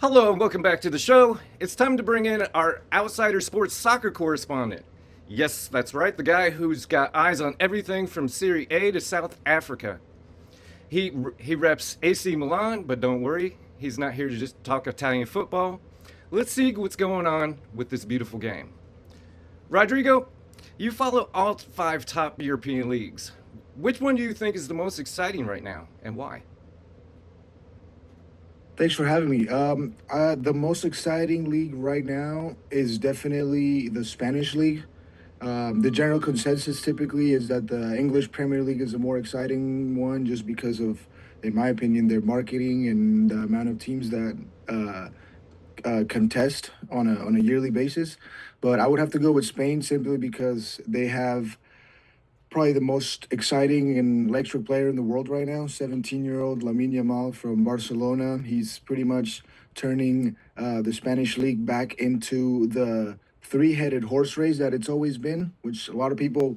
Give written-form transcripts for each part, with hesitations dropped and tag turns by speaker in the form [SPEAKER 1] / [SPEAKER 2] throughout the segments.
[SPEAKER 1] Hello and welcome back to the show. It's time to bring in our OutsidR Sports soccer correspondent. Yes, that's right, the guy who's got eyes on everything from Serie A to South Africa. He reps AC Milan, but don't worry, he's not here to just talk Italian football. Let's see what's going on with this beautiful game. Rodrigo, you follow all five top European leagues. Which one do you think is the most exciting right now, and why?
[SPEAKER 2] Thanks for having me. The most exciting league right now is definitely the Spanish league. The general consensus typically is that the English Premier League is a more exciting one, just because of, in my opinion, their marketing and the amount of teams that contest on a yearly basis. But I would have to go with Spain simply because they have probably the most exciting and electric player in the world right now, 17-year-old Lamine Yamal from Barcelona. He's pretty much turning the Spanish league back into the three-headed horse race that it's always been, which a lot of people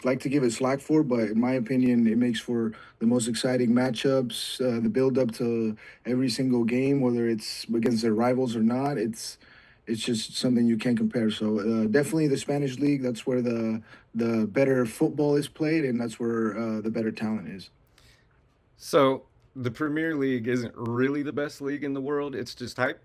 [SPEAKER 2] like to give it slack for, but in my opinion, it makes for the most exciting matchups, the build-up to every single game, whether it's against their rivals or not. It's just something you can't compare. So definitely the Spanish league. That's where the better football is played, and that's where the better talent is.
[SPEAKER 1] So, the Premier League isn't really the best league in the world, it's just hype?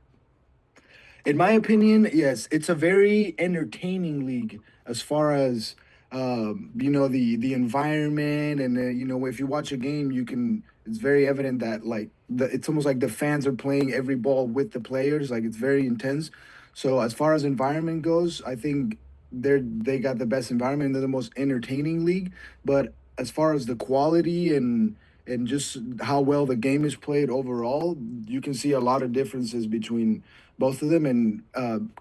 [SPEAKER 2] In my opinion, yes, it's a very entertaining league as far as the environment, and if you watch a game, you can. It's very evident that it's almost like the fans are playing every ball with the players. Like it's very intense. So as far as environment goes, I think they got the best environment. They're the most entertaining league. But as far as the quality and just how well the game is played overall, you can see a lot of differences between both of them. And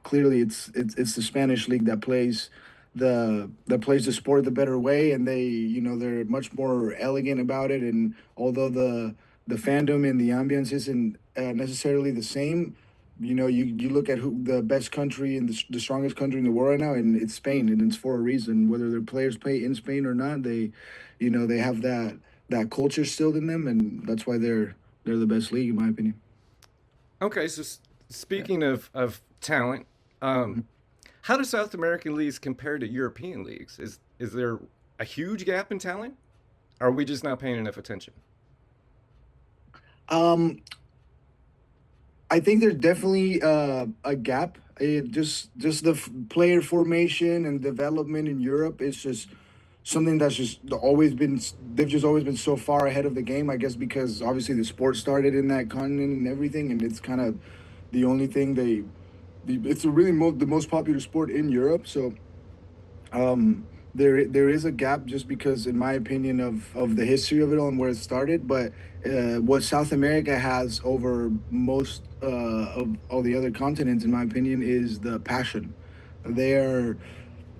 [SPEAKER 2] clearly, it's the Spanish league that plays the sport the better way, and they're much more elegant about it. And although the fandom and the ambience isn't necessarily the same, you look at who the best country and the strongest country in the world right now, and it's Spain, and it's for a reason. Whether their players play in Spain or not, they have that culture still in them, and that's why they're the best league in my opinion.
[SPEAKER 1] Okay, so
[SPEAKER 2] Yeah.
[SPEAKER 1] speaking of talent,
[SPEAKER 2] Mhm.
[SPEAKER 1] how do South American leagues compare to European leagues? Is there a huge gap in talent? Or are we just not paying enough attention?
[SPEAKER 2] Um, I think there's definitely a gap. Just the player formation and development in Europe is just something that's just always been. They've just always been so far ahead of the game. I guess because obviously the sport started in that continent and everything, and it's kind of the only thing it's a really the most popular sport in Europe. So there is a gap just because, in my opinion, of the history of it all and where it started. But what South America has over most of all the other continents, in my opinion, is the passion. They're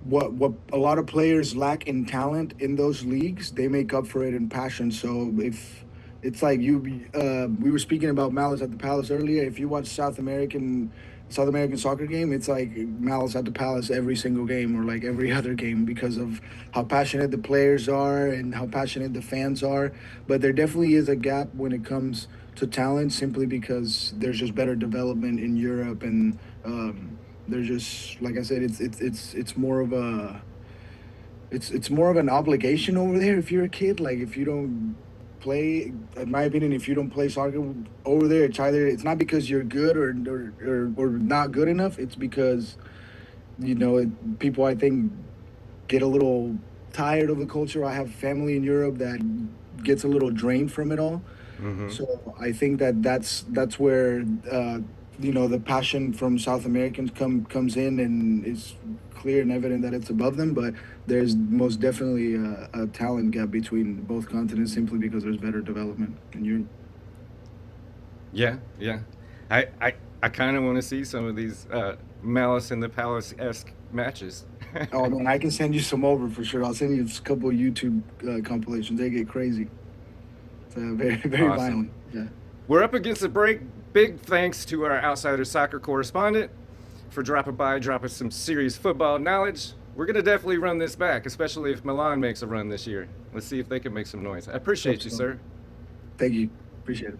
[SPEAKER 2] what a lot of players lack in talent in those leagues, they make up for it in passion. So if it's like we were speaking about Malice at the Palace earlier. If you watch South American soccer game, it's like Malice at the Palace every single game or like every other game because of how passionate the players are and how passionate the fans are. But there definitely is a gap when it comes to talent, simply because there's just better development in Europe, and there's just, like I said, it's more of a it's more of an obligation over there if you're a kid. Like if you don't play, in my opinion, if you don't play soccer over there, it's not because you're good or not good enough. It's because people, I think, get a little tired of the culture. I have family in Europe that gets a little drained from it all.
[SPEAKER 1] Hmm.
[SPEAKER 2] So I think that's where the passion from South Americans comes in, and it's clear and evident that it's above them. But there's most definitely a talent gap between both continents, simply because there's better development in Europe.
[SPEAKER 1] Yeah, yeah. I kind of want to see some of these Malice in the Palace esque matches.
[SPEAKER 2] Oh man, I can send you some over for sure. I'll send you a couple of YouTube compilations. They get crazy. It's very very
[SPEAKER 1] Awesome.
[SPEAKER 2] violent. Yeah.
[SPEAKER 1] We're up against the break. Big thanks to our outsider soccer correspondent for dropping by, dropping some serious football knowledge. We're going to definitely run this back, especially if Milan makes a run this year. Let's see if they can make some noise. I
[SPEAKER 2] Hope
[SPEAKER 1] appreciate you,
[SPEAKER 2] so.
[SPEAKER 1] sir.
[SPEAKER 2] Thank you. Appreciate it.